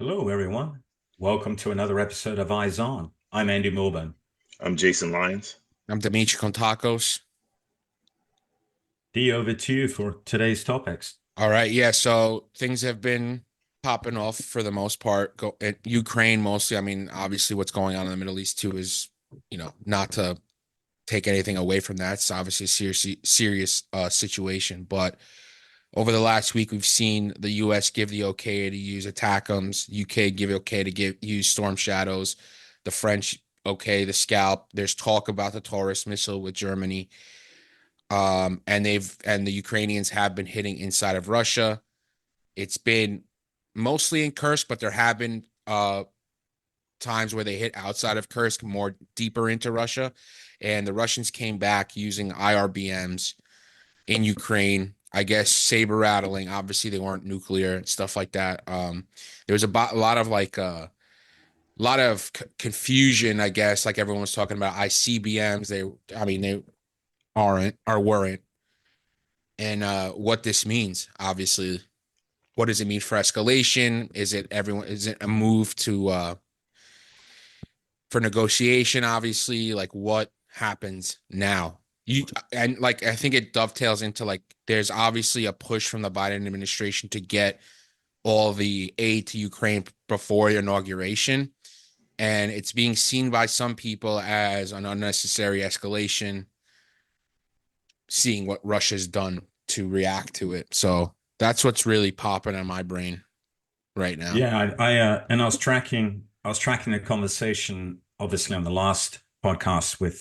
Hello, everyone. Welcome to another episode of Eyes On. I'm Andy Milburn. I'm Jason Lyons. I'm Dimitri Kontakos. D, over to you for today's topics. All right, yeah. So things have been popping off for the most part. Go at Ukraine mostly. I mean, obviously, what's going on in the Middle East too is, not to take anything away from that. It's obviously a serious situation. But over the last week, we've seen the U.S. give the okay to use ATACMS, UK give okay to use Storm Shadows, the French okay the Scalp. There's talk about the Taurus missile with Germany. And the Ukrainians have been hitting inside of Russia. It's been mostly in Kursk, but there have been times where they hit outside of Kursk, more deeper into Russia. And the Russians came back using IRBMs in Ukraine. I guess saber rattling. Obviously, they weren't nuclear and stuff like that. There was a lot of confusion, I guess, like everyone was talking about ICBMs. They aren't or weren't, and what this means. Obviously, what does it mean for escalation? Is it a move to for negotiation? Obviously, like what happens now? I think it dovetails into like there's obviously a push from the Biden administration to get all the aid to Ukraine before the inauguration, and it's being seen by some people as an unnecessary escalation, seeing what Russia's done to react to it. So that's what's really popping in my brain right now. Yeah, I was tracking the conversation, obviously on the last podcast with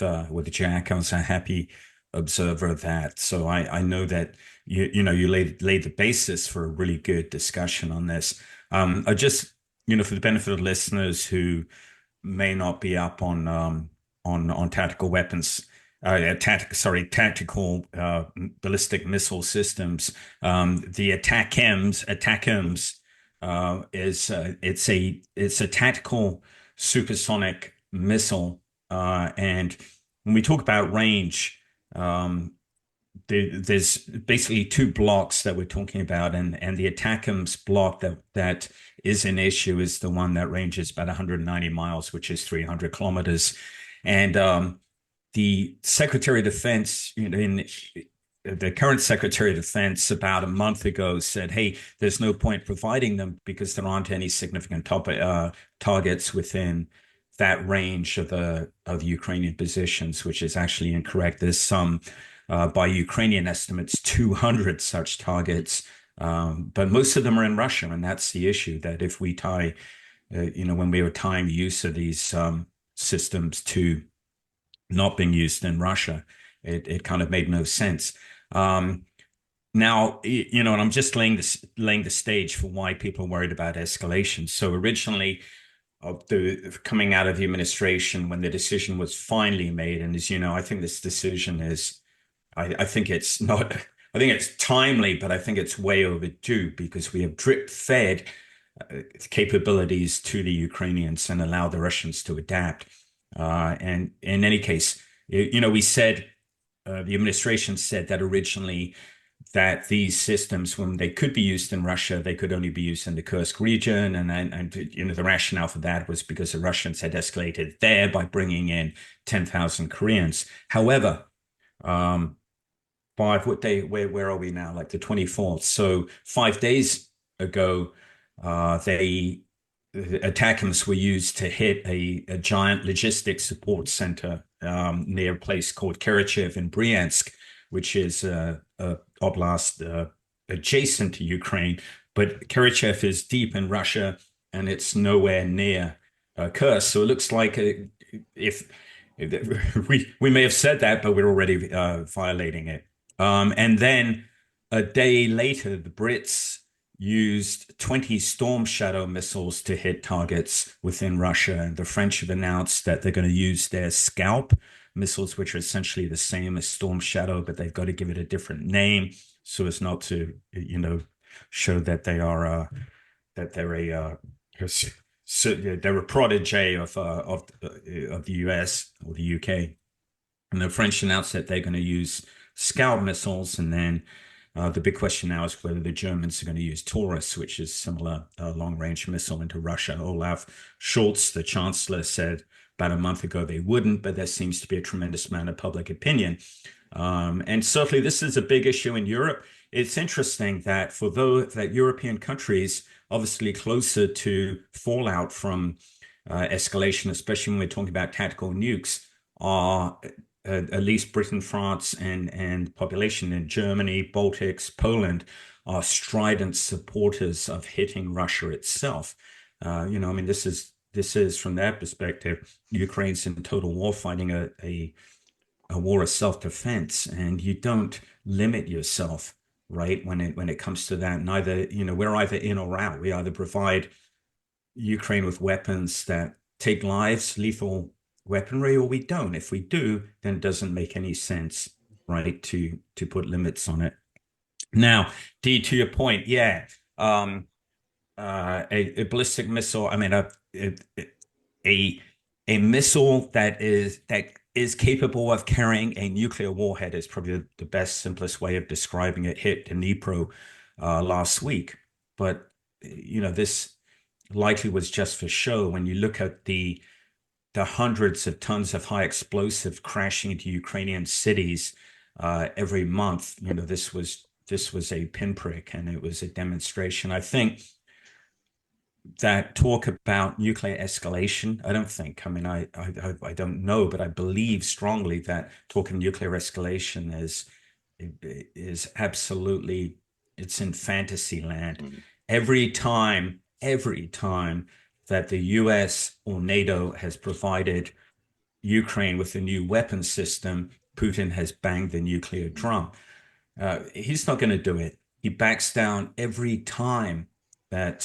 Jack. I was a happy observer of that. So I know that you laid the basis for a really good discussion on this. I just, for the benefit of listeners who may not be up on tactical weapons, tactical ballistic missile systems. The ATACMS it's a tactical supersonic missile, and when we talk about range, there's basically two blocks that we're talking about, and the ATACMS block that is an issue is the one that ranges about 190 miles, which is 300 kilometers, and the Secretary of Defense, the current Secretary of Defense, about a month ago said, "Hey, there's no point providing them because there aren't any significant targets within that range of the Ukrainian positions," which is actually incorrect. There's some, by Ukrainian estimates, 200 such targets, but most of them are in Russia, and that's the issue. That if we tie, when we were tying the use of these systems to not being used in Russia, it kind of made no sense. Now, and I'm just laying the stage for why people are worried about escalation. So originally, coming out of the administration, when the decision was finally made, and as you know, I think this decision is, I think it's not, I think it's timely, but I think it's way overdue because we have drip fed capabilities to the Ukrainians and allow the Russians to adapt. And in any case, we said, the administration said that originally that these systems, when they could be used in Russia, they could only be used in the Kursk region. And the rationale for that was because the Russians had escalated there by bringing in 10,000 Koreans. However, what day, where are we now? Like the 24th. So 5 days ago, ATACMS were used to hit a giant logistics support center near a place called Karachev in Bryansk, which is a oblast adjacent to Ukraine. But Karachev is deep in Russia, and it's nowhere near Kursk. So it looks like if we may have said that, but we're already violating it. And then a day later, the Brits used 20 Storm Shadow missiles to hit targets within Russia. And the French have announced that they're going to use their Scalp missiles, which are essentially the same as Storm Shadow, but they've got to give it a different name so as not to, show that they are they're a protege of the US or the UK. And the French announced that they're going to use Scalp missiles, and then The big question now is whether the Germans are going to use Taurus, which is similar long-range missile, into Russia. Olaf Scholz, the chancellor, said about a month ago they wouldn't, but there seems to be a tremendous amount of public opinion. And certainly this is a big issue in Europe. It's interesting that for those that European countries, obviously closer to fallout from escalation, especially when we're talking about tactical nukes, are at least Britain, France, and population in Germany, Baltics, Poland are strident supporters of hitting Russia itself. I mean, this is from their perspective, Ukraine's in total war, fighting a war of self-defense, and you don't limit yourself, right? When it comes to that, neither, we're either in or out. We either provide Ukraine with weapons that take lives, lethal weaponry, or we don't. If we do, then it doesn't make any sense, right, to put limits on it. Now, D, to your point, yeah, a ballistic missile. I mean, a missile that is capable of carrying a nuclear warhead is probably the best, simplest way of describing it. Hit Dnipro last week, but this likely was just for show. When you look at the hundreds of tons of high explosive crashing into Ukrainian cities every month, this was a pinprick, and it was a demonstration. I think that talk about nuclear escalation, I mean, I don't know, but I believe strongly that talking nuclear escalation is absolutely, it's in fantasy land. Mhm. Every time that the US or NATO has provided Ukraine with a new weapon system, Putin has banged the nuclear drum. He's not going to do it. He backs down every time that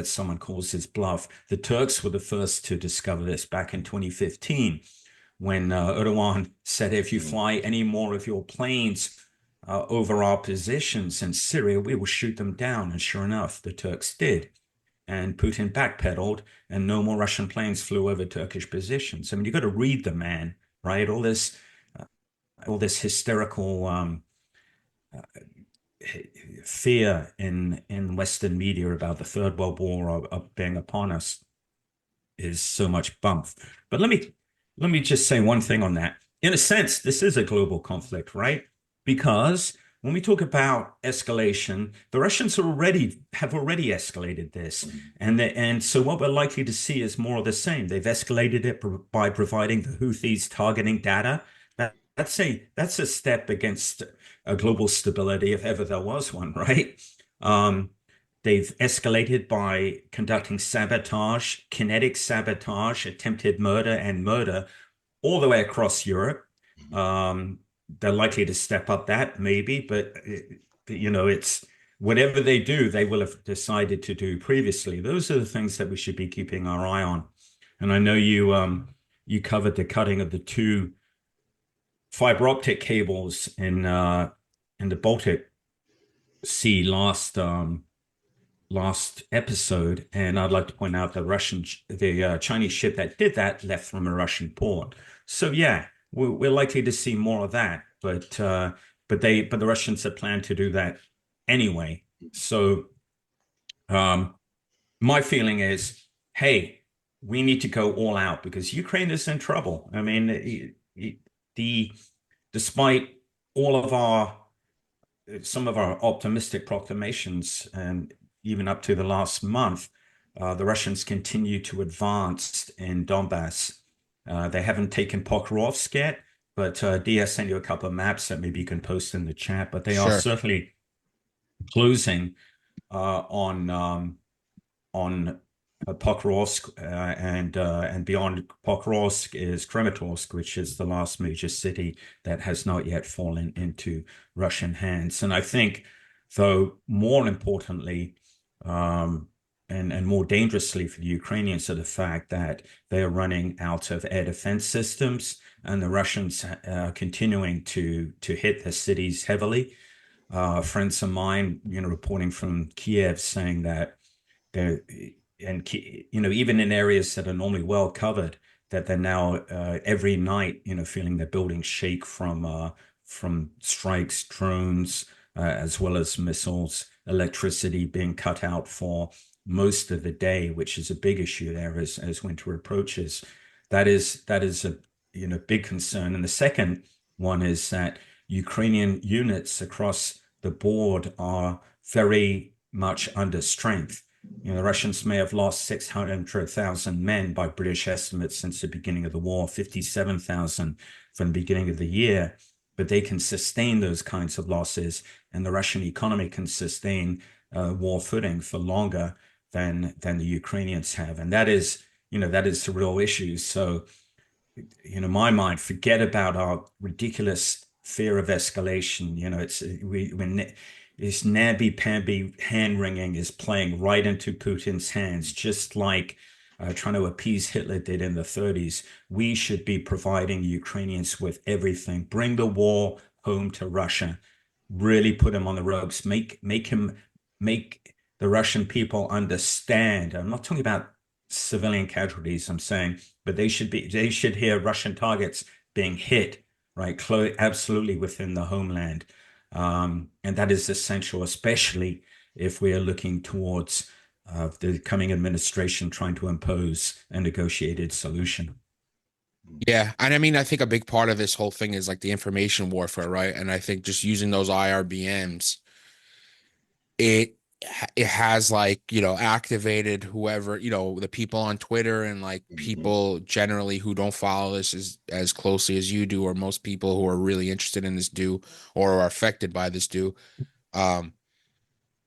someone calls his bluff. The Turks were the first to discover this back in 2015, when Erdogan said, if you fly any more of your planes over our positions in Syria, we will shoot them down. And sure enough, the Turks did. And Putin backpedaled, and no more Russian planes flew over Turkish positions. I mean, you got to read the man, right? All this hysterical fear in Western media about the Third World War being upon us is so much bump. But let me just say one thing on that. In a sense, this is a global conflict, right? Because when we talk about escalation, the Russians have already escalated this, and so what we're likely to see is more of the same. They've escalated it by providing the Houthis targeting data. That's a step against a global stability, if ever there was one, right? They've escalated by conducting sabotage, kinetic sabotage, attempted murder, and murder all the way across Europe. They're likely to step up that, maybe, but it's whatever they do, they will have decided to do previously. Those are the things that we should be keeping our eye on. And I know you covered the cutting of the two fiber optic cables in the Baltic Sea last episode, and I'd like to point out the Chinese ship that did that left from a Russian port. So yeah, we're likely to see more of that, but the Russians had planned to do that anyway. So my feeling is, hey, we need to go all out because Ukraine is in trouble. I mean, despite all of some of our optimistic proclamations, and even up to the last month, the Russians continue to advance in Donbass. They haven't taken Pokrovsk yet, but D, I sent you a couple of maps that maybe you can post in the chat. But they are certainly closing on Pokrovsk, and beyond Pokrovsk is Kramatorsk, which is the last major city that has not yet fallen into Russian hands. And I think, though, more importantly, and more dangerously for the Ukrainians, are the fact that they are running out of air defense systems, and the Russians are continuing to hit their cities heavily. Friends of mine, reporting from Kiev, saying that they're even in areas that are normally well covered, that they're now every night, feeling their buildings shake from strikes, drones, as well as missiles, electricity being cut out for most of the day, which is a big issue there as winter approaches. That is a big concern. And the second one is that Ukrainian units across the board are very much under strength. The Russians may have lost 600,000 men by British estimates since the beginning of the war, 57,000 from the beginning of the year, but they can sustain those kinds of losses, and the Russian economy can sustain war footing for longer than the Ukrainians have, and that is the real issue. So, my mind, forget about our ridiculous fear of escalation. This namby-pamby hand-wringing is playing right into Putin's hands, just like trying to appease Hitler did in the 30s. We should be providing Ukrainians with everything. Bring the war home to Russia. Really put him on the ropes. Make the Russian people understand. I'm not talking about civilian casualties, I'm saying, but they should hear Russian targets being hit, right? Absolutely within the homeland. And that is essential, especially if we are looking towards the coming administration trying to impose a negotiated solution. Yeah, and I mean, I think a big part of this whole thing is like the information warfare, right? And I think just using those IRBMs, it it has like, activated whoever, the people on Twitter and like people generally who don't follow this as closely as you do, or most people who are really interested in this do or are affected by this do. Um,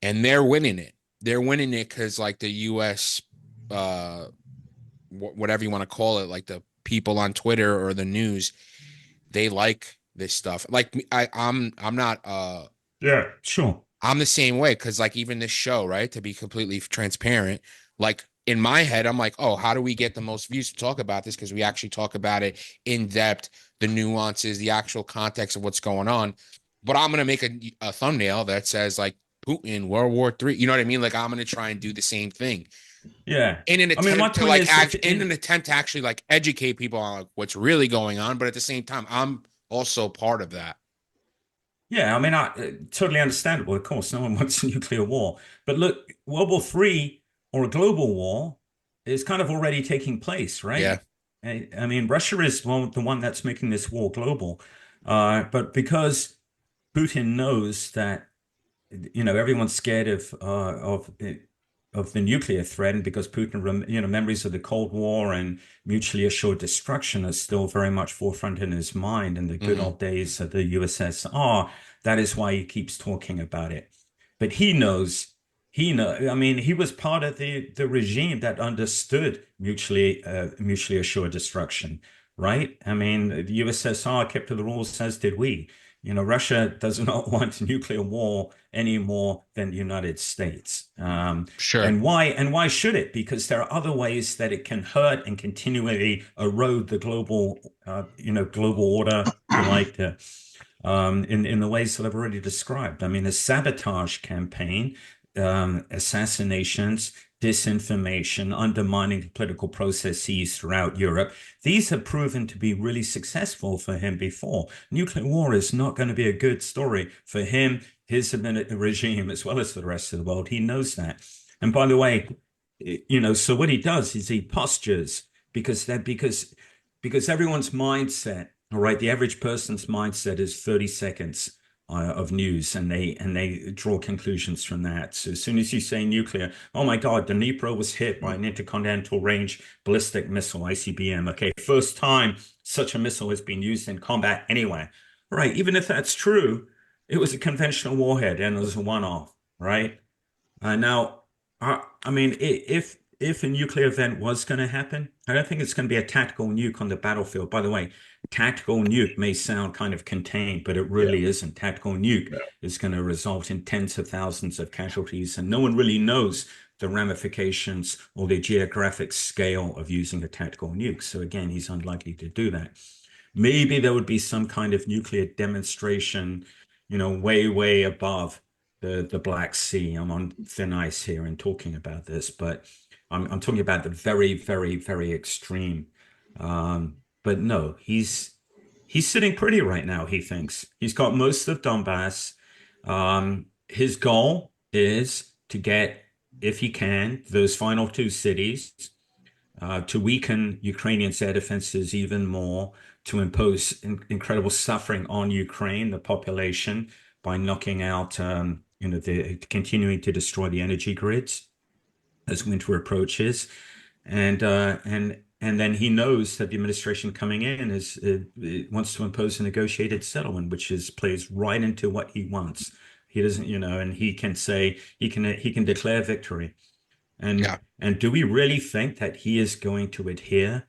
and they're winning it. They're winning it because like the US, whatever you want to call it, like the people on Twitter or the news, they like this stuff. Like I'm not Yeah, sure. I'm the same way because like even this show, right? To be completely transparent, like in my head, I'm like, oh, how do we get the most views to talk about this? Because we actually talk about it in depth, the nuances, the actual context of what's going on. But I'm gonna make a thumbnail that says like Putin, World War III. You know what I mean? Like I'm gonna try and do the same thing Yeah. in an I mean, my attempt to point like is, act in an attempt to actually like educate people on like what's really going on. But at the same time, I'm also part of that. yeah, I mean, totally understandable. Of course, no one wants a nuclear war. But look, World War III or a global war is kind of already taking place, Yeah. right? I mean, Russia is the one that's making this war global. But because Putin knows that everyone's scared of the nuclear threat, and because Putin, memories of the Cold War and mutually assured destruction are still very much forefront in his mind, and the good Hmm. old days of the USSR. That is why he keeps talking about it. But he knows. I mean, he was part of the regime that understood mutually assured destruction, right? I mean, the USSR kept to the rules, as did we. Russia does not want nuclear war any more than the United States. Sure. And why should it? Because there are other ways that it can hurt and continually erode the global order, if you like, in the ways that I've already described. I mean, a sabotage campaign, assassinations, disinformation, undermining the political processes throughout Europe. These have proven to be really successful for him before. Nuclear war is not going to be a good story for him, his regime, as well as the rest of the world. He knows that. And by the way, so what he does is he postures because everyone's mindset, all right, the average person's mindset is 30 seconds of news, and they draw conclusions from that. So as soon as you say nuclear, oh my God, Dnipro was hit by an intercontinental range ballistic missile, ICBM. Okay, first time such a missile has been used in combat anywhere. All right, even if that's true, it was a conventional warhead and it was a one-off, right? Now, I mean, if a nuclear event was going to happen, I don't think it's going to be a tactical nuke on the battlefield. By the way, tactical nuke may sound kind of contained, but it Yeah. really isn't. Tactical nuke Yeah. is going to result in tens of thousands of casualties, and no one really knows the ramifications or the geographic scale of using a tactical nuke. So again, he's unlikely to do that. Maybe there would be some kind of nuclear demonstration, way, way above the Black Sea. I'm on thin ice here in talking about this, but I'm talking about the very, very, very extreme. But no, he's sitting pretty right now, he thinks. He's got most of Donbass. His goal is to get, if he can, those final two cities, to weaken Ukrainians' air defenses even more, to impose incredible suffering on Ukraine, the population, by knocking out, continuing to destroy the energy grids as winter approaches, and then he knows that the administration coming in is wants to impose a negotiated settlement, which is plays right into what he wants. He doesn't, and he can say he can declare victory. Yeah. And do we really think that he is going to adhere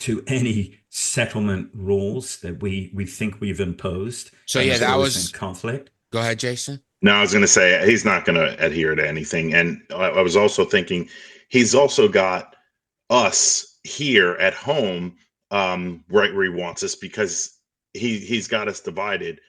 to any settlement rules that we think we've imposed So yeah, as that those in was. conflict? Go ahead, Jason. No, I was going to say he's not going to adhere to anything. And I was also thinking he's also got us here at home, right where he wants us, because he's got us divided.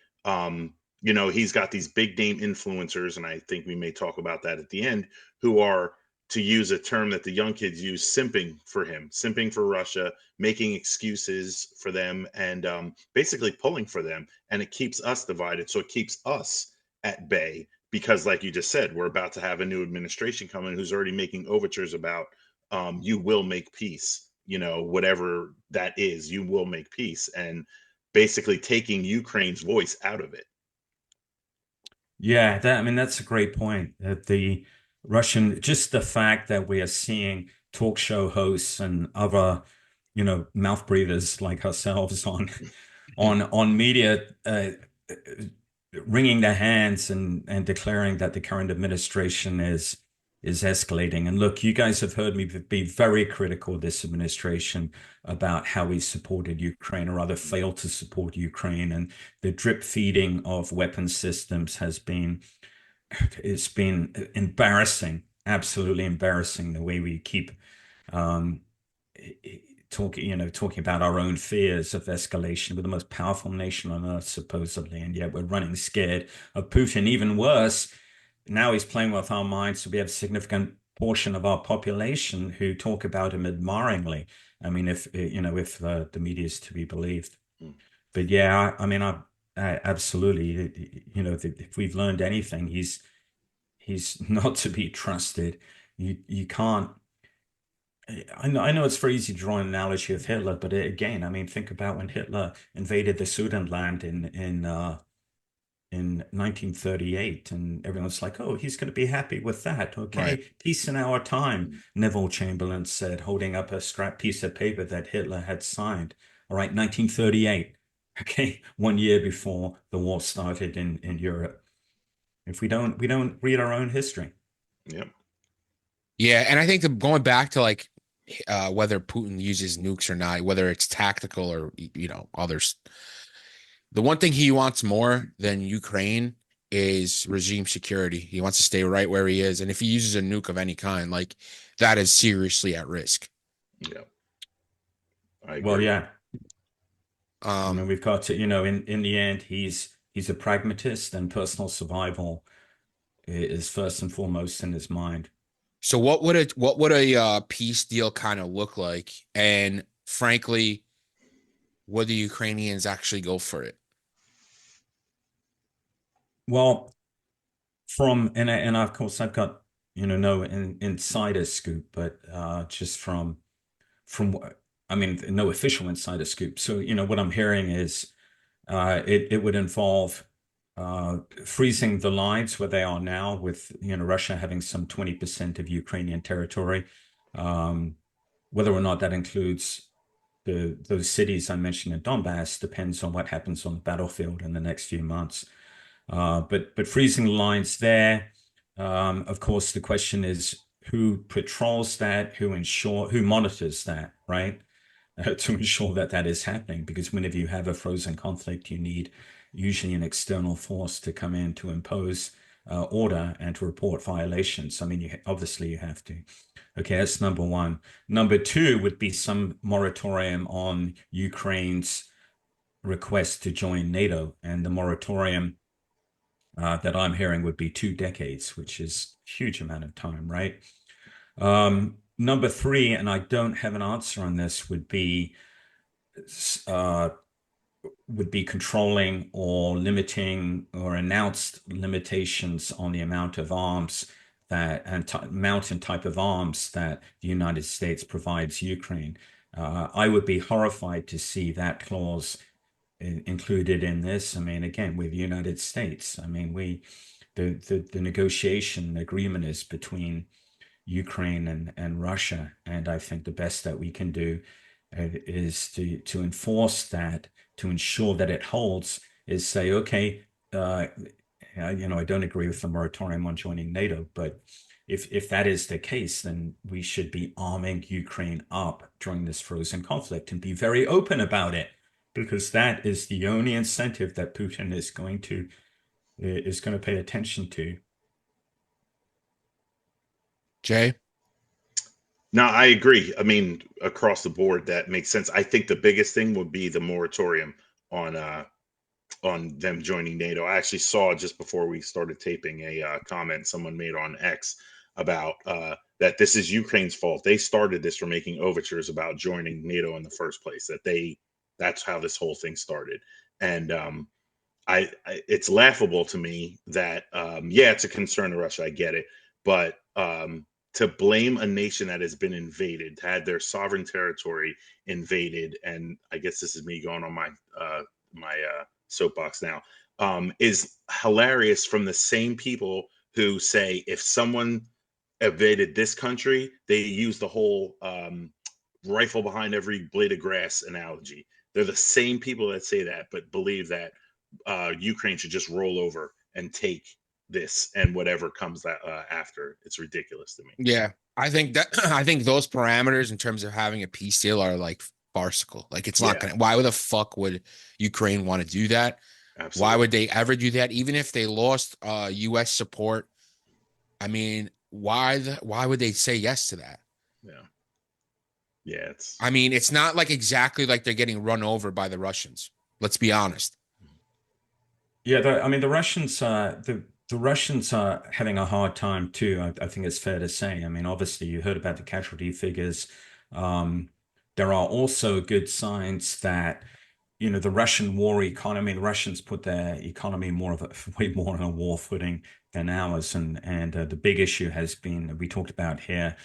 He's got these big name influencers, and I think we may talk about that at the end, who are, to use a term that the young kids use, simping for him, simping for Russia, making excuses for them, and basically pulling for them. And it keeps us divided. So it keeps us at bay, because like you just said, we're about to have a new administration coming who's already making overtures about, you will make peace, whatever that is, you will make peace, and basically taking Ukraine's voice out of it. Yeah, I mean, that's a great point. That the Russian, just the fact that we are seeing talk show hosts and other, mouth breathers like ourselves on media, wringing their hands and declaring that the current administration is escalating. And look, you guys have heard me be very critical of this administration about how he supported Ukraine, or rather failed to support Ukraine, and the drip feeding of weapon systems it's been embarrassing, absolutely embarrassing, the way we keep um, talking about our own fears of escalation with the most powerful nation on earth, supposedly, and yet we're running scared of Putin. Even worse, now he's playing with our minds, so we have a significant portion of our population who talk about him admiringly. I mean, if the media is to be believed. Mm. But yeah, I mean, I absolutely, if we've learned anything, he's not to be trusted. You can't. I know it's very easy to draw an analogy of Hitler, but again, I mean, think about when Hitler invaded the Sudetenland in 1938, and everyone's like, "Oh, he's going to be happy with that." Right. Okay, peace in our time, Neville Chamberlain said, holding up a scrap piece of paper that Hitler had signed. All right, 1938. Okay, 1 year before the war started in Europe. If we don't read our own history. Yep. Yeah, and I think going back to like whether Putin uses nukes or not, whether it's tactical or others, the one thing he wants more than Ukraine is regime security. He wants to stay right where he is, and if he uses a nuke of any kind, like that is seriously at risk. Yeah, I Well, agree. yeah. Um, We've got to, in the end, he's a pragmatist, and personal survival is first and foremost in his mind. so what would a peace deal kind of look like? And frankly, would the Ukrainians actually go for it? Well, and of course I've got no insider scoop, but just from I mean, no official insider scoop. So what I'm hearing is it would involve freezing the lines where they are now, with Russia having some 20% of Ukrainian territory. Um, Whether or not that includes those cities I mentioned in Donbass depends on what happens on the battlefield in the next few months. But freezing the lines there. Of course, the question is who patrols that, who monitors that, right? To ensure that that is happening. Because whenever you have a frozen conflict, you need usually an external force to come in to impose order and to report violations. I mean, obviously you have to. Okay, that's number one. Number two would be some moratorium on Ukraine's request to join NATO, and the moratorium that I'm hearing would be 2 decades, which is a huge amount of time, right? Number three, and I don't have an answer on this, would be would be controlling or limiting or announced limitations on the amount of arms that and amount and type of arms that the United States provides Ukraine. I would be horrified to see that clause included in this. I mean, again, we're the United States. I mean, the negotiation agreement is between Ukraine and Russia, and I think the best that we can do is to enforce that, to ensure that it holds, is say, okay, I don't agree with the moratorium on joining NATO, but if that is the case, then we should be arming Ukraine up during this frozen conflict and be very open about it, because that is the only incentive that Putin is going to pay attention to. Jay? No, I agree. I mean, across the board, that makes sense. I think the biggest thing would be the moratorium on them joining NATO. I actually saw just before we started taping a comment someone made on X about that this is Ukraine's fault. They started this for making overtures about joining NATO in the first place. That's how this whole thing started. And it's laughable to me that yeah, it's a concern to Russia. I get it, but to blame a nation that has been invaded, had their sovereign territory invaded, and I guess this is me going on my soapbox now, is hilarious from the same people who say if someone invaded this country, they use the whole rifle behind every blade of grass analogy. They're the same people that say that, but believe that Ukraine should just roll over and take this and whatever comes after. It's ridiculous to me. Yeah, I think those parameters in terms of having a peace deal are like farcical. Like it's not gonna. Why the fuck would Ukraine want to do that? Absolutely. Why would they ever do that? Even if they lost U.S. support, I mean, why would they say yes to that? Yeah, I mean, it's not like exactly like they're getting run over by the Russians. Let's be honest. Yeah, I mean, the Russians are having a hard time too. I think it's fair to say. I mean, obviously, you heard about the casualty figures. There are also good signs that, the Russian war economy, the Russians put their economy way more on a war footing than ours. And the big issue has been, we talked about here,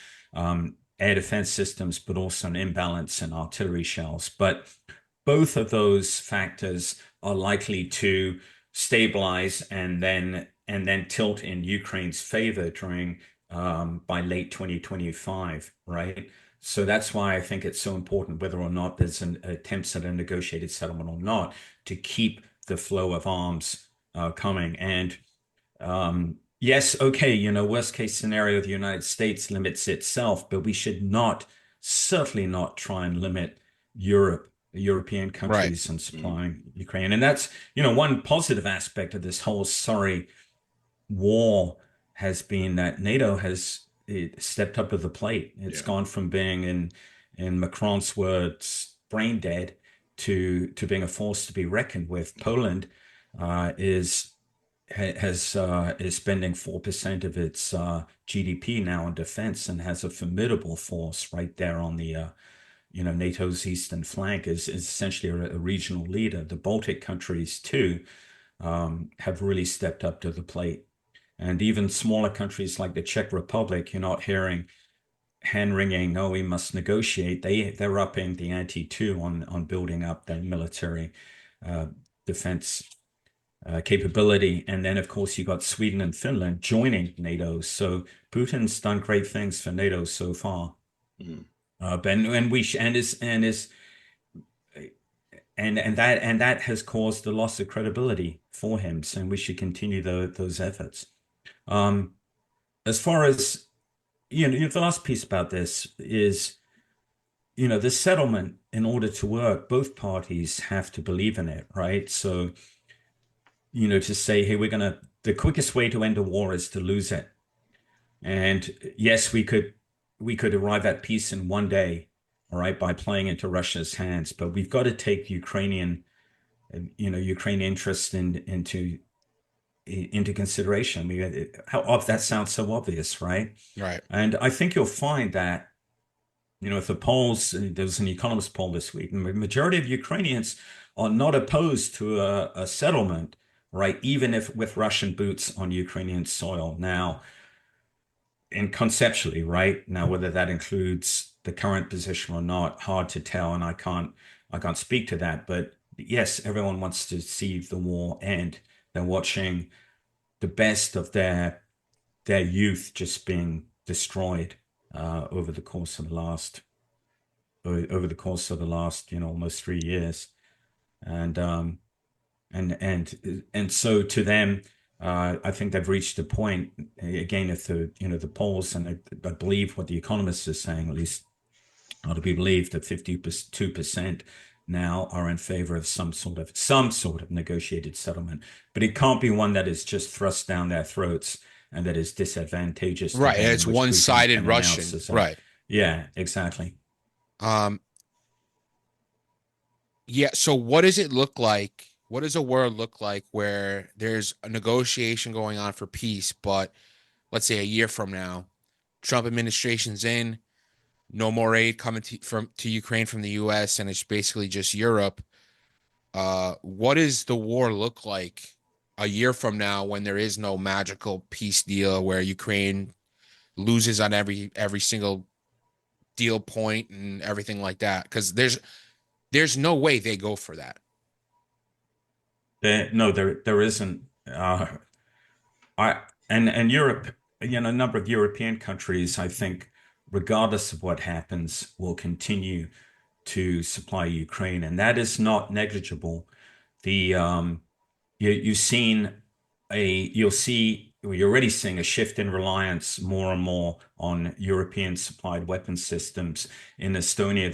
air defense systems, but also an imbalance in artillery shells. But both of those factors are likely to stabilize and then tilt in Ukraine's favor during by late 2025, right? So that's why I think it's so important, whether or not there's an attempts at a negotiated settlement or not, to keep the flow of arms coming. And yes, okay, worst case scenario, the United States limits itself, but we should certainly not try and limit European countries and supplying Ukraine. And that's, one positive aspect of this whole sorry war has been that NATO has stepped up to the plate. It's gone from being, in Macron's words, brain dead to being a force to be reckoned with. Poland is spending 4% of its GDP now on defense and has a formidable force right there on the NATO's eastern flank, is essentially a regional leader. The Baltic countries too have really stepped up to the plate. And even smaller countries like the Czech Republic, you're not hearing hand-wringing, no, we must negotiate. They're upping the ante too on building up their military defense capability. And then, of course, you got Sweden and Finland joining NATO. So Putin's done great things for NATO so far. Mm-hmm. That has caused the loss of credibility for him. So we should continue those efforts. As far as the last piece about this is, the settlement, in order to work, both parties have to believe in it, right? So, to say, hey, the quickest way to end a war is to lose it. And yes, we could arrive at peace in one day, all right, by playing into Russia's hands. But we've got to take Ukrainian interests into consideration. That sounds so obvious, right? Right. And I think you'll find that if the polls, there was an Economist poll this week, and the majority of Ukrainians are not opposed to a settlement, right? Even if with Russian boots on Ukrainian soil. Now, and conceptually, right? Now, whether that includes the current position or not, hard to tell, and I can't speak to that. But yes, everyone wants to see the war end. They're watching the best of their youth just being destroyed over the course of the last almost 3 years, and so to them, I think they've reached a point again. If the polls, and I believe what the Economist is saying, at least are to be believed, that 52% now are in favor of some sort of negotiated settlement, but it can't be one that is just thrust down their throats and that is disadvantageous to Right. them, It's which Putin one-sided can announce Russian. as Right. yeah, exactly. Um, yeah. So what does it look like? What does a world look like where there's a negotiation going on for peace, but let's say a year from now, Trump administration's in, no more aid coming to Ukraine from the US, and it's basically just Europe. What does the war look like a year from now when there is no magical peace deal where Ukraine loses on every single deal point and everything like that? Because there's no way they go for that. No, there isn't. I and Europe, a number of European countries, I think, regardless of what happens, will continue to supply Ukraine, and that is not negligible. The you've seen you're already seeing a shift in reliance more and more on European supplied weapon systems. In Estonia,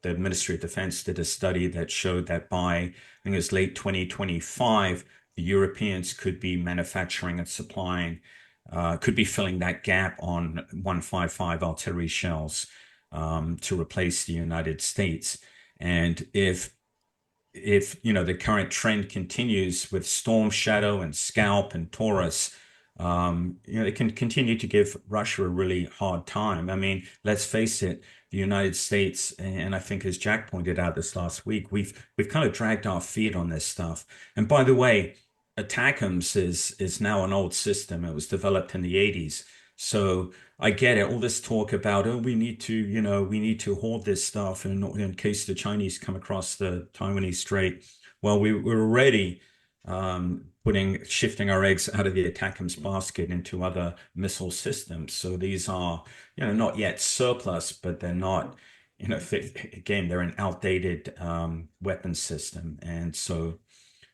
the Ministry of Defense did a study that showed that by, I think it was late 2025, the Europeans could be manufacturing and supplying, could be filling that gap on 155 artillery shells to replace the United States. And if the current trend continues with Storm Shadow and Scalp and Taurus, it can continue to give Russia a really hard time. I mean, let's face it, the United States, and I think as Jack pointed out this last week, we've kind of dragged our feet on this stuff. And by the way, ATACMS is now an old system. It was developed in the 80s. So I get it. All this talk about, oh, we need to hoard this stuff in case the Chinese come across the Taiwanese Strait. Well, we're already shifting our eggs out of the ATACMS basket into other missile systems. So these are, not yet surplus, but they're not, again, they're an outdated weapon system. And so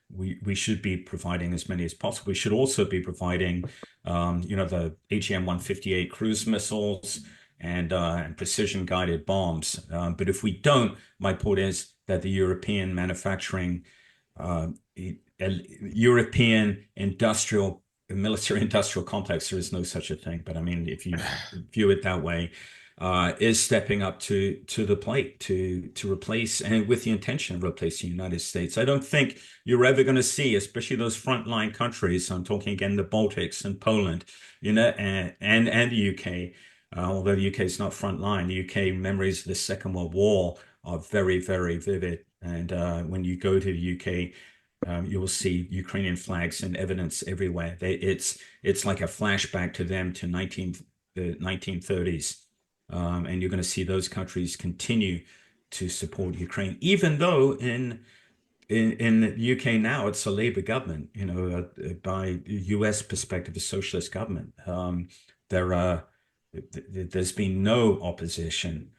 we should be providing as many as possible. We should also be providing, the AGM-158 cruise missiles and precision guided bombs. But if we don't, my point is that the European manufacturing, European military industrial complex, there is no such a thing. But I mean, if you view it that way, is stepping up to the plate to replace, and with the intention of replacing the United States. I don't think you're ever going to see, especially those frontline countries. I'm talking again the Baltics and Poland, and the UK. Although the UK is not frontline, the UK memories of the Second World War are very, very vivid. And when you go to the UK, you will see Ukrainian flags and evidence everywhere. It's like a flashback to them to the 1930s. And you're going to see those countries continue to support Ukraine, even though in the UK now it's a Labour government. By US perspective, a socialist government. There's been no opposition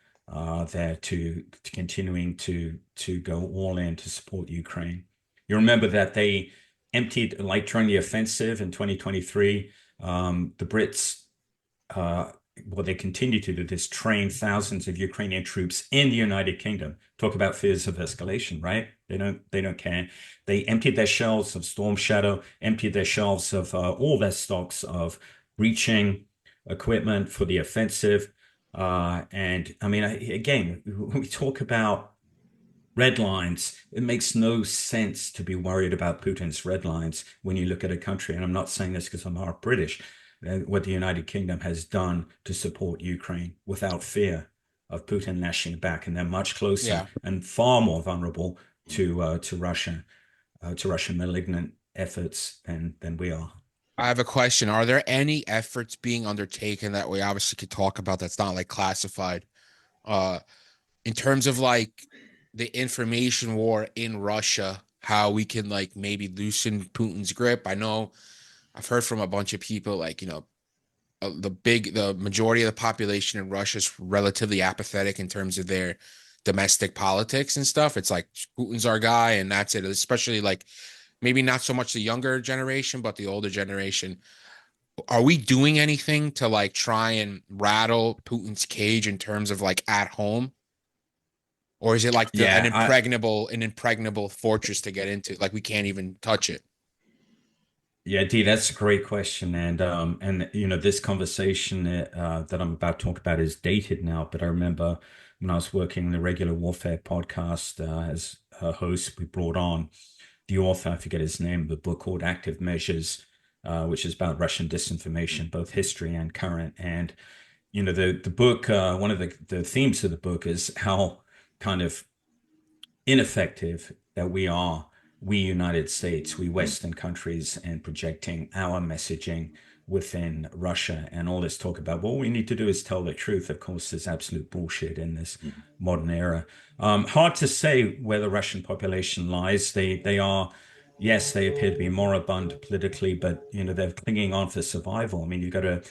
there to continuing to go all in to support Ukraine. You remember that they emptied, like during the offensive in 2023, the Brits. What they continue to do is train thousands of Ukrainian troops in the United Kingdom. Talk about fears of escalation, right? They don't care. They emptied their shelves of Storm Shadow, emptied their shelves of all their stocks of breaching equipment for the offensive. And I mean, again, when we talk about red lines, it makes no sense to be worried about Putin's red lines when you look at a country. And I'm not saying this because I'm half British. What the United Kingdom has done to support Ukraine without fear. of Putin lashing back, and they're much closer Yeah. and far more vulnerable to Russian malignant efforts than we are. I have a question. Are there any efforts being undertaken that we obviously could talk about that's not like classified? Uh, in terms of like the information war in Russia, how we can like maybe loosen Putin's grip. I know I've heard from a bunch of people like, the majority of the population in Russia is relatively apathetic in terms of their domestic politics and stuff. It's like Putin's our guy and that's it. Especially like maybe not so much the younger generation, but the older generation. Are we doing anything to like try and rattle Putin's cage in terms of like at home? Or is it like Yeah, an impregnable fortress to get into? Like we can't even touch it. yeah, Dee, that's a great question, and this conversation that I'm about to talk about is dated now, but I remember when I was working in the Regular Warfare podcast as a host, we brought on the author, I forget his name, the book called Active Measures, which is about Russian disinformation, both history and current. And the book, one of the themes of the book is how kind of ineffective that we United States, we Western countries, and projecting our messaging within Russia and all this talk about what we need to do is tell the truth. Of course, there's absolute bullshit in this modern era. Hard to say where the Russian population lies. They are, yes, they appear to be moribund politically, but they're clinging on for survival. I mean, you got to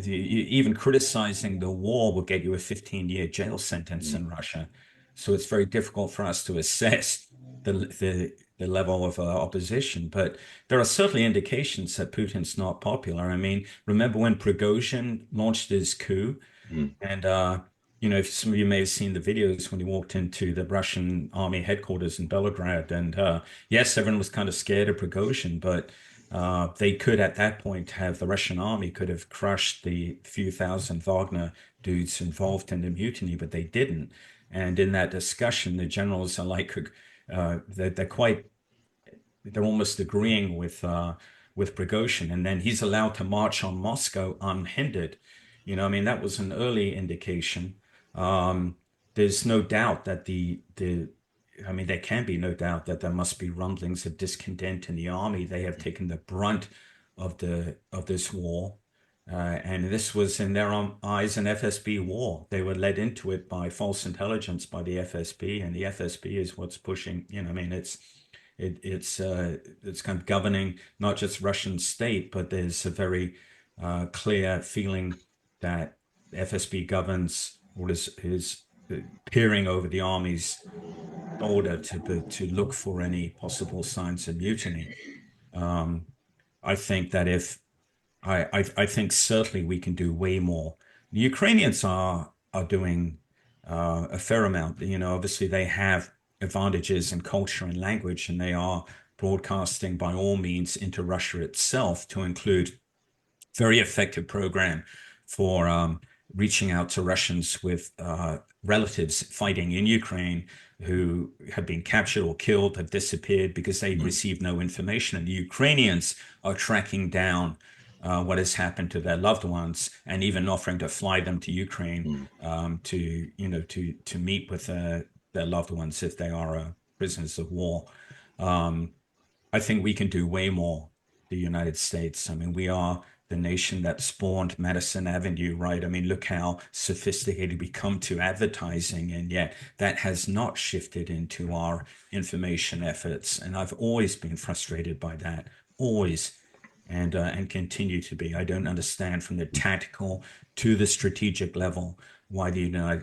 even criticizing the war will get you a 15-year jail sentence in Russia. So it's very difficult for us to assess the level of opposition. But there are certainly indications that Putin's not popular. I mean, remember when Prigozhin launched his coup? Mm. And if some of you may have seen the videos when he walked into the Russian army headquarters in Belgrade, and yes, everyone was kind of scared of Prigozhin, but they could at that point have the Russian army could have crushed the few thousand Wagner dudes involved in the mutiny, but they didn't. And in that discussion, the generals are like, they're quite, they're almost agreeing with Prigozhin, and then he's allowed to march on Moscow unhindered. I mean, that was an early indication. Um, there's no doubt that I mean, there can be no doubt that there must be rumblings of discontent in the army. They have taken the brunt of this war. And this was in their own eyes an FSB war. They were led into it by false intelligence by the FSB, and the FSB is what's pushing. I mean, it's kind of governing not just Russian state, but there's a very clear feeling that FSB governs what is peering over the army's shoulder to look for any possible signs of mutiny. Um, I think that if I think certainly we can do way more. The Ukrainians are doing a fair amount. Obviously they have advantages in culture and language, and they are broadcasting by all means into Russia itself to include very effective program for reaching out to Russians with relatives fighting in Ukraine who have been captured or killed, have disappeared because they received no information. And the Ukrainians are tracking down what has happened to their loved ones and even offering to fly them to Ukraine to meet with their loved ones if they are prisoners of war. Um, I think we can do way more, the United States. I mean, we are the nation that spawned Madison Avenue, right? I mean, look how sophisticated we come to advertising, and yet that has not shifted into our information efforts. And I've always been frustrated by that, always, and continue to be. I don't understand from the tactical to the strategic level why the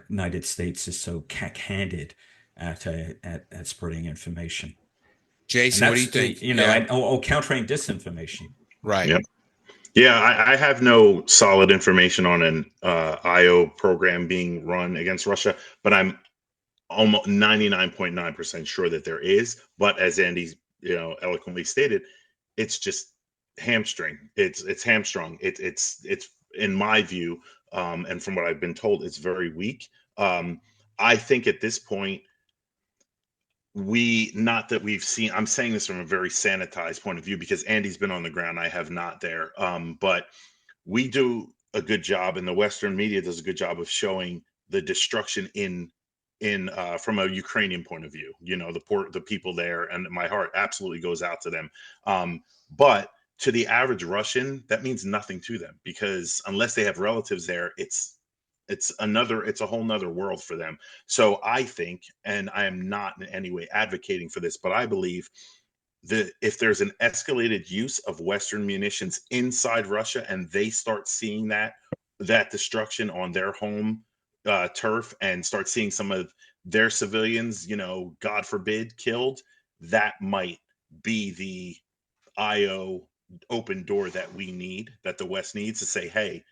United States is so cack-handed at spreading information. And Jason, what do you that's think? Yeah, or countering disinformation. right. Yep. Yeah, I have no solid information on an IO program being run against Russia, but I'm almost 99.9% sure that there is. But as Andy, eloquently stated, it's just hamstring. It's hamstrung. It's in my view, and from what I've been told, it's very weak. I think at this point, not that we've seen, I'm saying this from a very sanitized point of view because Andy's been on the ground, I have not there. But we do a good job, and the Western media does a good job of showing the destruction in from a Ukrainian point of view. You know, the people there, and my heart absolutely goes out to them. But to the average Russian, that means nothing to them, because unless they have relatives there, it's a whole nother world for them. So I think, and I am not in any way advocating for this, but I believe that if there's an escalated use of Western munitions inside Russia, and they start seeing that destruction on their home turf, and start seeing some of their civilians, you know, God forbid, killed, that might be the IO open door that we need, that the West needs, to say, hey,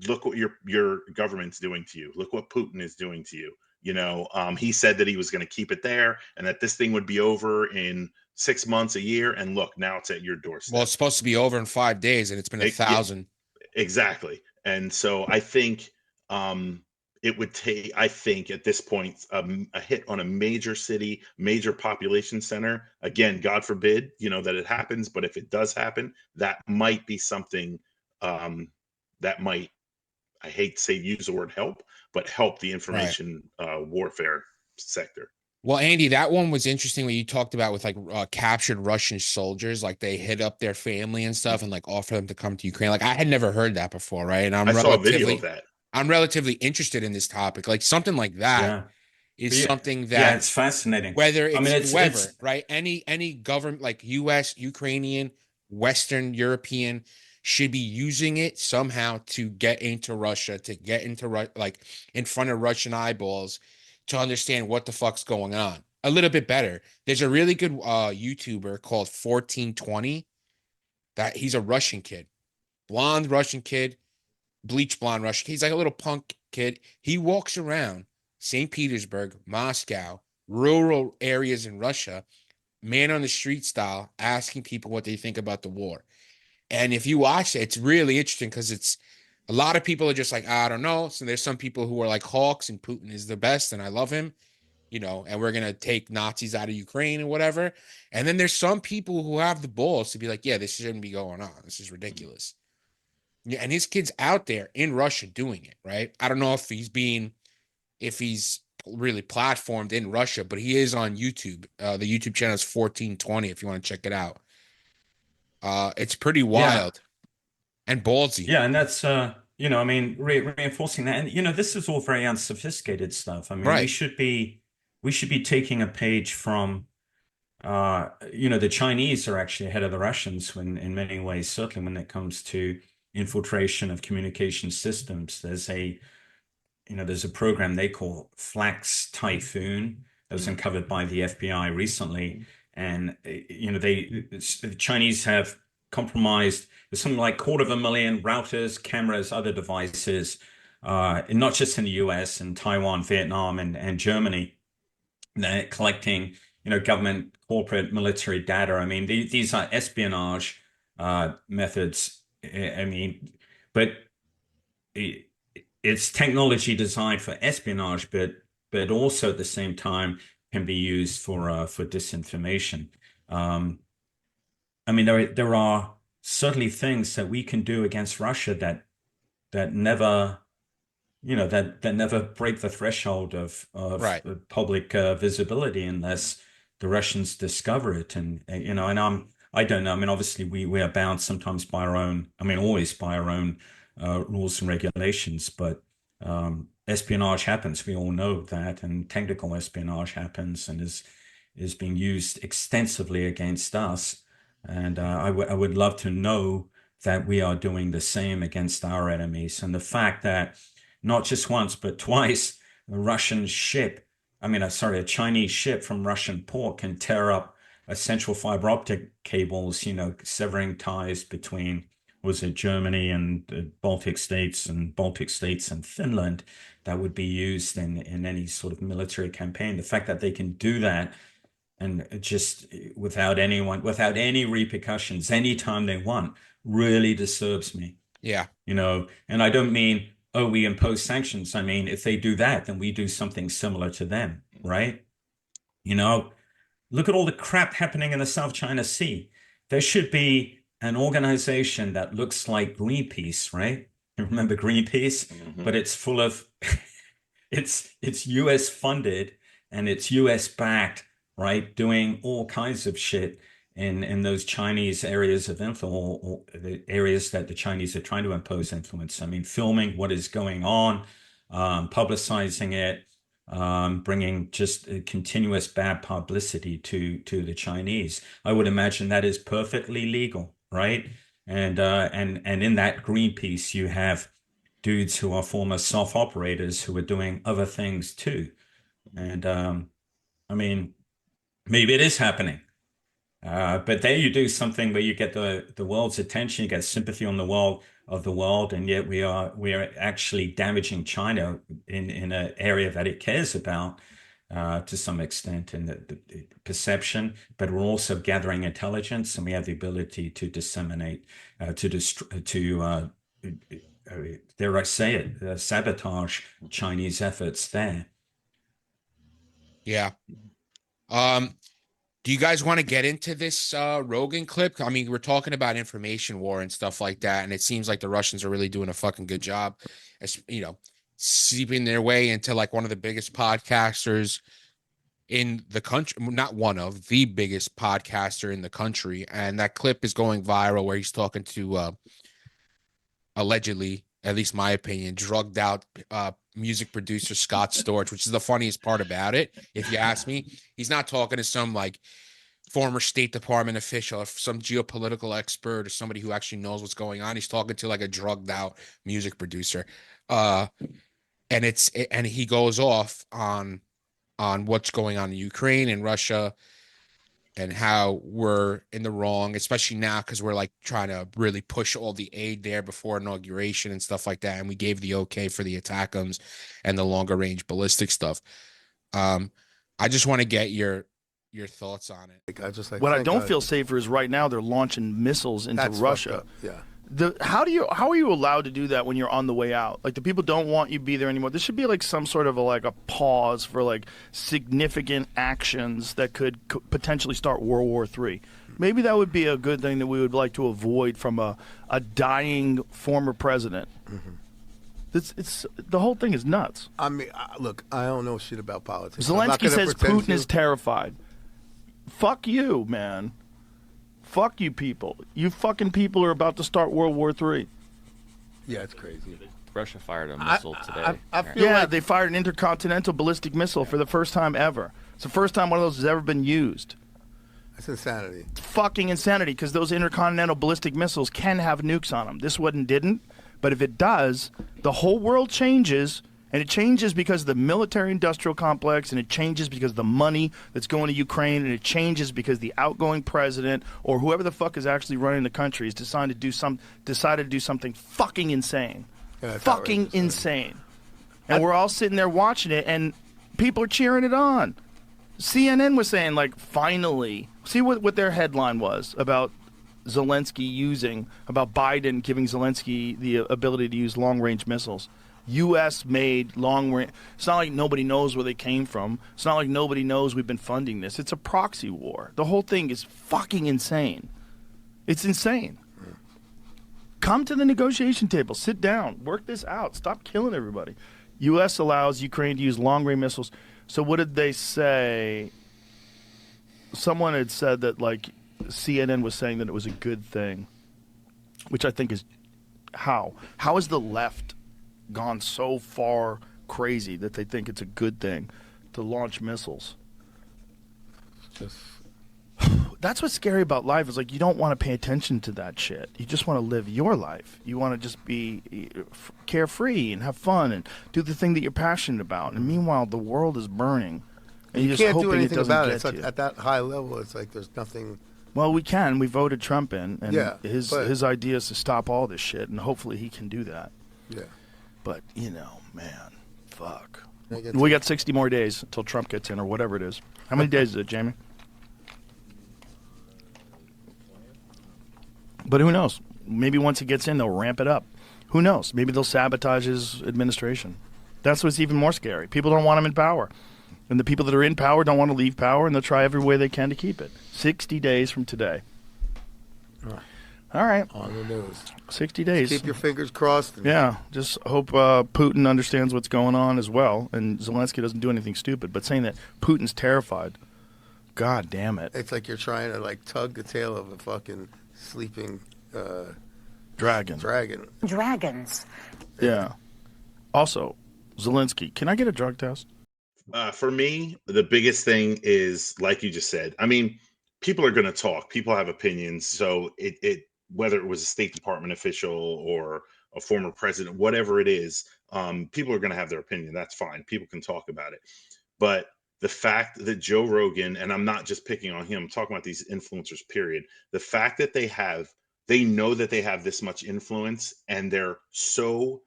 look what your government's doing to you. Look what Putin is doing to you. You know, he said that he was going to keep it there, and that this thing would be over in 6 months, a year, and look, now it's at your doorstep. Well, it's supposed to be over in 5 days, and it's been 1,000. Exactly. And so I think it would take, I think at this point, a hit on a major city, major population center. Again, God forbid, you know, that it happens, but if it does happen, that might be something that might, I hate to say use the word help, but help the information warfare sector. Well, Andy, that one was interesting when you talked about with like captured Russian soldiers, like they hit up their family and stuff and like offer them to come to Ukraine. Like I had never heard that before, right? And I saw a video of that. I'm relatively interested in this topic. Like something like that is something that it's fascinating. Whether it's, I mean, whoever, right? Any government like US, Ukrainian, Western European should be using it somehow to get into Russia, to get into like in front of Russian eyeballs, to understand what the fuck's going on a little bit better. There's a really good YouTuber called 1420 that he's a Russian kid, blonde Russian kid, bleach blonde Russian kid. He's like a little punk kid. He walks around St. Petersburg, Moscow, rural areas in Russia, man on the street style, asking people what they think about the war. And if you watch it, it's really interesting because it's a lot of people are just like, I don't know. So there's some people who are like hawks and Putin is the best and I love him, you know, and we're going to take Nazis out of Ukraine and whatever. And then there's some people who have the balls to be like, yeah, this shouldn't be going on. This is ridiculous. Yeah, and his kid's out there in Russia doing it, right? I don't know if he's really platformed in Russia, but he is on YouTube. The YouTube channel is 1420 if you want to check it out. It's pretty wild and ballsy. Yeah, and that's you know, I mean, reinforcing that, and you know, this is all very unsophisticated stuff. I mean, we should be taking a page from you know, the Chinese are actually ahead of the Russians in many ways, certainly when it comes to infiltration of communication systems. There's a program they call Flax Typhoon that was uncovered by the FBI recently. And, you know, the Chinese have compromised something like 250,000 routers, cameras, other devices, not just in the US and Taiwan, Vietnam, and Germany. They're collecting, you know, government, corporate, military data. I mean, these are espionage methods. I mean, but it's technology designed for espionage, but also at the same time can be used for disinformation. I mean, there are certainly things that we can do against Russia that never, you know, that never break the threshold of public visibility unless the Russians discover it. And you know, and I don't know. I mean, obviously we are bound sometimes by our own. I mean, always by our own rules and regulations, but espionage happens. We all know that, and technical espionage happens and is being used extensively against us. And I would love to know that we are doing the same against our enemies. And the fact that not just once but twice, a Chinese ship from Russian port can tear up essential fiber optic cables, you know, severing ties between, was it Germany and the Baltic states and Finland, that would be used in any sort of military campaign. The fact that they can do that and just without any repercussions, anytime they want, really disturbs me. Yeah. You know, and I don't mean, oh, we impose sanctions. I mean, if they do that, then we do something similar to them, right? You know, look at all the crap happening in the South China Sea. There should be an organization that looks like Greenpeace, right? You remember Greenpeace? Mm-hmm. But it's full of it's US funded and it's US backed, right? Doing all kinds of shit in those Chinese areas of influence, or the areas that the Chinese are trying to impose influence. I mean, filming what is going on, publicizing it, bringing just continuous bad publicity to the Chinese. I would imagine that is perfectly legal, right? And in that Greenpeace, you have dudes who are former self-operators who are doing other things too. And I mean, maybe it is happening. But there you do something where you get the world's attention, you get sympathy on the world of the world, and yet we are actually damaging China in an area that it cares about to some extent in the perception. But we're also gathering intelligence, and we have the ability to disseminate, dare I say it, sabotage Chinese efforts there. Yeah. Do you guys want to get into this Rogan clip? I mean, we're talking about information war and stuff like that, and it seems like the Russians are really doing a fucking good job, as you know, seeping their way into like one of the biggest podcasters in the country, not one of the biggest podcaster in the country. And that clip is going viral where he's talking to allegedly, at least my opinion, drugged out music producer Scott Storch, which is the funniest part about it. If you ask me, he's not talking to some like former State Department official or some geopolitical expert or somebody who actually knows what's going on. He's talking to like a drugged out music producer. And he goes off on what's going on in Ukraine and Russia and how we're in the wrong, especially now because we're like trying to really push all the aid there before inauguration and stuff like that. And we gave the okay for the ATACMS and the longer range ballistic stuff. I just want to get your thoughts on it. What I don't feel safer is right now they're launching missiles into Russia. Yeah. How are you allowed to do that when you're on the way out? Like, the people don't want you to be there anymore. This should be like some sort of a pause for like significant actions that could potentially start World War III. Maybe that would be a good thing that we would like to avoid from a dying former president. Mm-hmm. It's the whole thing is nuts. I mean, look, I don't know shit about politics. Zelensky says Putin is terrified. Fuck you, man. Fuck you people. You fucking people are about to start World War III. Yeah, it's crazy. Russia fired a missile today. I feel like they fired an intercontinental ballistic missile for the first time ever. It's the first time one of those has ever been used. That's insanity. It's fucking insanity, because those intercontinental ballistic missiles can have nukes on them. This one didn't, but if it does, the whole world changes. And it changes because of the military-industrial complex, and it changes because of the money that's going to Ukraine, and it changes because the outgoing president or whoever the fuck is actually running the country has decided to do something fucking insane. Yeah, fucking insane. And we're all sitting there watching it, and people are cheering it on. CNN was saying, like, finally. See what their headline was about Zelensky about Biden giving Zelensky the ability to use long-range missiles. U.S. made long range. It's not like nobody knows where they came from. It's not like nobody knows we've been funding this. It's a proxy war. The whole thing is fucking insane. It's insane. Come to the negotiation table. Sit down. Work this out. Stop killing everybody. U.S. allows Ukraine to use long-range missiles. So what did they say? Someone had said that, like, CNN was saying that it was a good thing, which I think is how? How is the left gone so far crazy that they think it's a good thing to launch missiles? That's what's scary about life, is like you don't want to pay attention to that shit. You just want to live your life. You want to just be carefree and have fun and do the thing that you're passionate about. And meanwhile, the world is burning. And you just can't do hoping anything it doesn't about it. get It's like to you. at that high level, it's like there's nothing. Well, we can. We voted Trump in, and Yeah, his idea is to stop all this shit, and hopefully he can do that. Yeah. But, man, fuck. I We got 60 more days until Trump gets in, or whatever it is. How many days is it, Jamie? But who knows? Maybe once he gets in, they'll ramp it up. Who knows? Maybe they'll sabotage his administration. That's what's even more scary. People don't want him in power. And the people that are in power don't want to leave power, and they'll try every way they can to keep it. 60 days from today. All right. on the news. 60 days. Keep your fingers crossed. And Yeah, just hope Putin understands what's going on as well, and Zelensky doesn't do anything stupid. But saying that Putin's terrified, God damn it, It's like you're trying to like tug the tail of a fucking sleeping dragon. Dragons. Yeah. Also, Zelensky, can I get a drug test? For me, the biggest thing is, like you just said, I mean, people are going to talk. People have opinions. So whether it was a State Department official or a former president, whatever it is, people are going to have their opinion. That's fine. People can talk about it. But the fact that Joe Rogan, and I'm not just picking on him, I'm talking about these influencers, period. The fact that they know that they have this much influence and they're so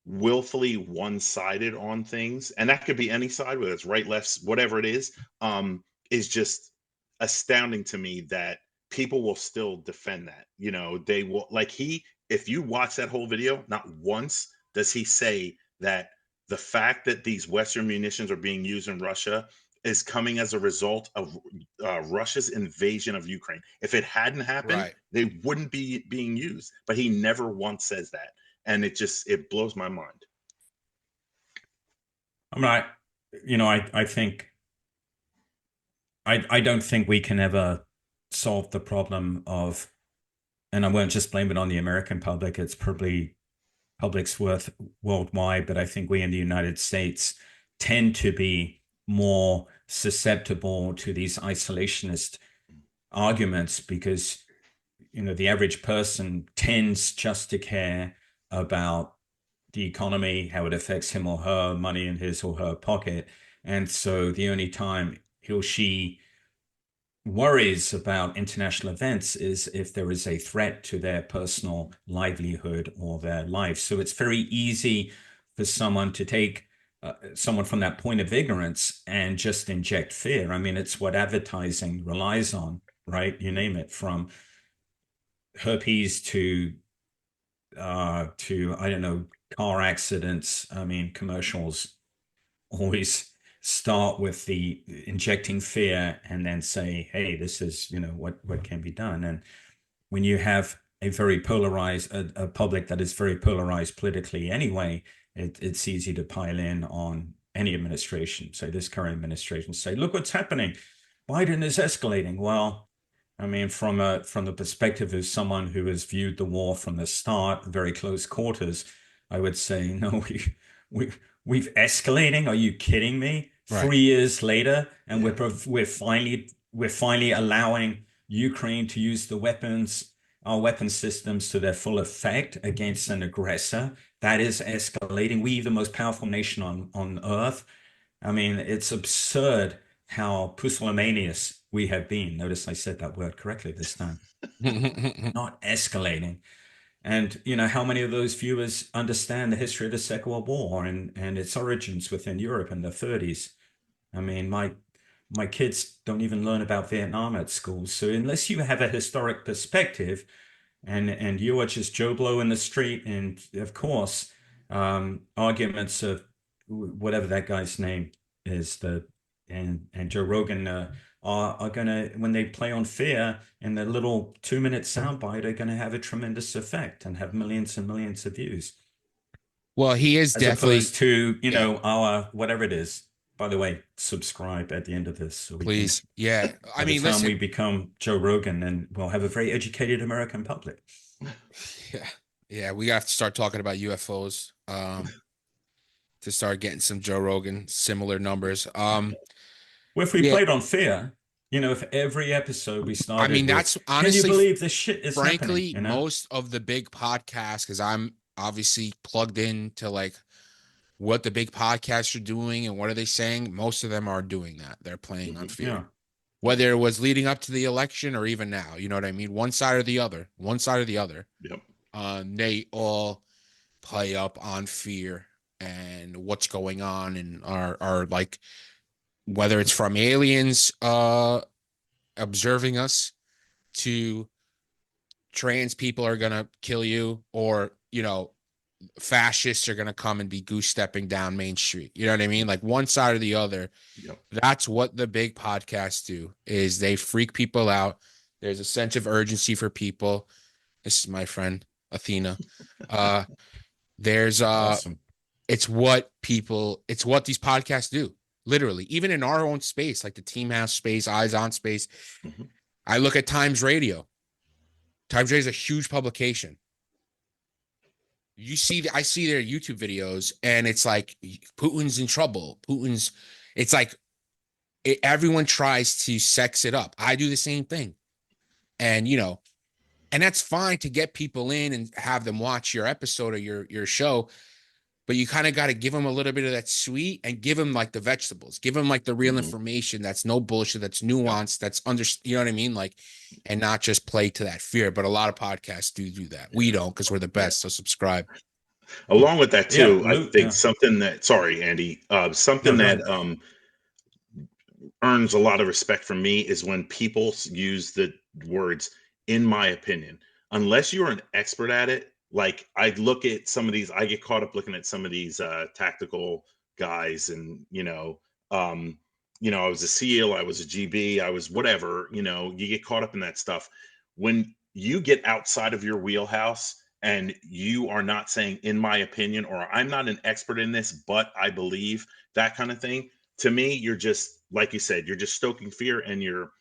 willfully one-sided on things, and that could be any side, whether it's right, left, whatever it is just astounding to me that people will still defend that. They will, if you watch that whole video, not once does he say that the fact that these Western munitions are being used in Russia is coming as a result of Russia's invasion of Ukraine. If it hadn't happened, Right. they wouldn't be being used. But he never once says that. And it blows my mind. I mean, I think I don't think we can ever solve the problem of, and I won't just blame it on the American public. It's probably public's worth worldwide, but I think we in the United States tend to be more susceptible to these isolationist arguments because, the average person tends just to care about the economy, how it affects him or her, money in his or her pocket. And so the only time he or she worries about international events is if there is a threat to their personal livelihood or their life. So it's very easy for someone to take someone from that point of ignorance and just inject fear. I mean, it's what advertising relies on, right? You name it, from herpes to I don't know, car accidents. I mean, commercials always start with the injecting fear and then say, hey, this is, what can be done. And when you have a very polarized, a public that is very polarized politically anyway, it's easy to pile in on any administration. Say this current administration, say, look what's happening. Biden is escalating. Well, I mean, from the perspective of someone who has viewed the war from the start, very close quarters, I would say, no, we've escalating. Are you kidding me? Right. 3 years later, and we're finally allowing Ukraine to use our weapon systems to their full effect against an aggressor. That is escalating. We, the most powerful nation on earth. I mean, it's absurd how pusillanimous we have been. Notice I said that word correctly this time. Not escalating. And, how many of those viewers understand the history of the Second World War and its origins within Europe in the 30s? I mean, my kids don't even learn about Vietnam at school. So unless you have a historic perspective and you are just Joe Blow in the street, and of course, arguments of whatever that guy's name is, and Joe Rogan are gonna, when they play on fear in their little 2-minute soundbite, are gonna have a tremendous effect and have millions and millions of views. Well, he is As definitely opposed to, our whatever it is. By the way, subscribe at the end of this. So please. Yeah. I mean, listen, we become Joe Rogan, and we'll have a very educated American public. Yeah. Yeah. We have to start talking about UFOs to start getting some Joe Rogan similar numbers. Well, if we played on fear, if every episode we started, I mean, that's honestly, can you believe this shit is frankly, happening? Most of the big podcasts, because I'm obviously plugged into like what the big podcasts are doing and what are they saying. Most of them are doing that. They're playing on fear. Yeah. Whether it was leading up to the election or even now, you know what I mean? One side or the other. Yep. They all play up on fear and what's going on, and are like, whether it's from aliens observing us to trans people are gonna kill you, or fascists are gonna come and be goose stepping down Main Street. You know what I mean? Like one side or the other. Yep. That's what the big podcasts do, is they freak people out. There's a sense of urgency for people. This is my friend Athena. There's Awesome. it's what these podcasts do. Literally, even in our own space, like the Team House space, Eyes On space. Mhm. I look at Times Radio. Times Radio is a huge publication. I see their YouTube videos, and it's like Putin's in trouble. It's like everyone tries to sex it up. I do the same thing, and and that's fine to get people in and have them watch your episode or your show. But you kind of got to give them a little bit of that sweet and give them like the vegetables, give them like the real information that's no bullshit, that's nuanced, that's you know what I mean? Like, and not just play to that fear. But a lot of podcasts do that. We don't, because we're the best. So subscribe. Along with that too, Yeah, I Luke, think something that, sorry, Andy, something No, that go ahead. earns a lot of respect from me is when people use the words "in my opinion." Unless you're an expert at it, like I look at some of these, I get caught up looking at some of these tactical guys, and I was a SEAL, I was a GB, I was whatever. You get caught up in that stuff. When you get outside of your wheelhouse and you are not saying "in my opinion" or "I'm not an expert in this, but I believe," that kind of thing, to me, you're just, like you said, you're just stoking fear, and you're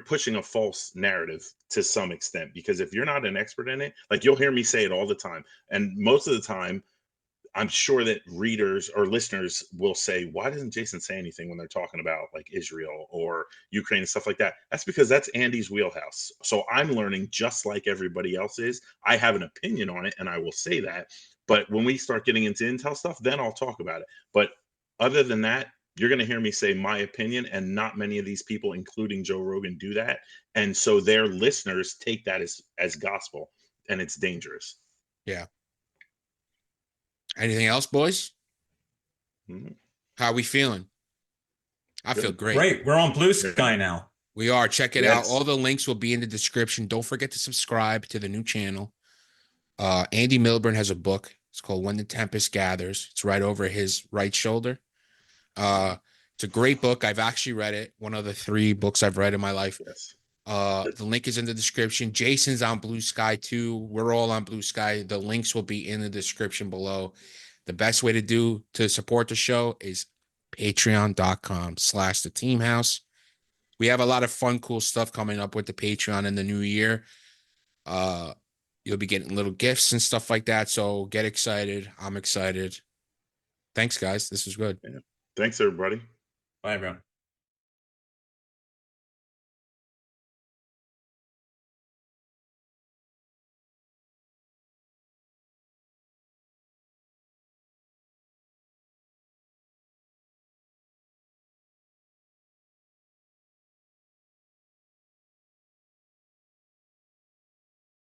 pushing a false narrative to some extent, because if you're not an expert in it, like you'll hear me say it all the time, and most of the time I'm sure that readers or listeners will say, why doesn't Jason say anything when they're talking about like Israel or Ukraine and stuff like that? That's because that's Andy's wheelhouse. So I'm learning just like everybody else is. I have an opinion on it, and I will say that. But when we start getting into intel stuff, then I'll talk about it. But other than that, you're going to hear me say my opinion, and not many of these people, including Joe Rogan, do that. And so their listeners take that as gospel, and it's dangerous. Yeah. Anything else, boys? Mhm. How are we feeling? I feel Good. great. Great. We're on Blue Sky now. We are. Check it out. Yes. All the links will be in the description. Don't forget to subscribe to the new channel. Andy Milburn has a book. It's called When the Tempest Gathers. It's right over his right shoulder. It's a great book. I've actually read it. One of the 3 books I've read in my life. Yes. The link is in the description. Jason's on Blue Sky too. We're all on Blue Sky. The links will be in the description below. The best way to support the show is patreon.com/the team house. We have a lot of fun, cool stuff coming up with the Patreon in the new year. You'll be getting little gifts and stuff like that. So get excited. I'm excited. Thanks, guys. This was good. Yeah. Thanks, everybody. Bye, everyone.